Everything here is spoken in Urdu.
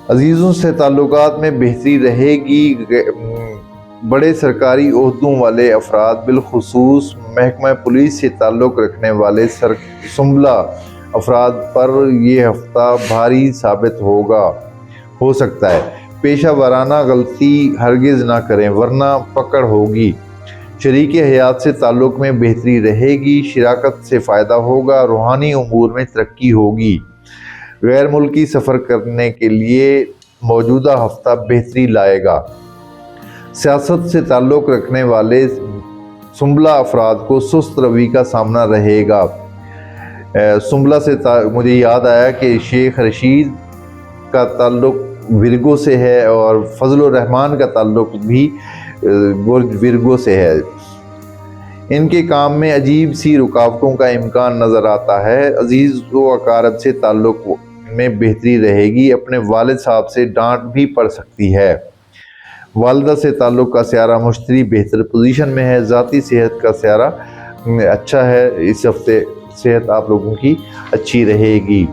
عزیزوں سے تعلقات میں بہتری رہے گی۔ بڑے سرکاری عہدوں والے افراد بالخصوص محکمہ پولیس سے تعلق رکھنے والے سنبھلا افراد پر یہ ہفتہ بھاری ثابت ہو سکتا ہے۔ پیشہ ورانہ غلطی ہرگز نہ کریں ورنہ پکڑ ہوگی۔ شریک حیات سے تعلق میں بہتری رہے گی، شراکت سے فائدہ ہوگا، روحانی امور میں ترقی ہوگی۔ غیر ملکی سفر کرنے کے لیے موجودہ ہفتہ بہتری لائے گا۔ سیاست سے تعلق رکھنے والے سنبھلا افراد کو سست روی کا سامنا رہے گا۔ سنبھلا سے مجھے یاد آیا کہ شیخ رشید کا تعلق ورگو سے ہے اور فضل الرحمان کا تعلق بھی برج ورگو سے ہے۔ ان کے کام میں عجیب سی رکاوٹوں کا امکان نظر آتا ہے۔ عزیز و اقارب سے تعلق میں بہتری رہے گی۔ اپنے والد صاحب سے ڈانٹ بھی پڑ سکتی ہے۔ والدہ سے تعلق کا سیارہ مشتری بہتر پوزیشن میں ہے۔ ذاتی صحت کا سیارہ اچھا ہے۔ اس ہفتے صحت آپ لوگوں کی اچھی رہے گی۔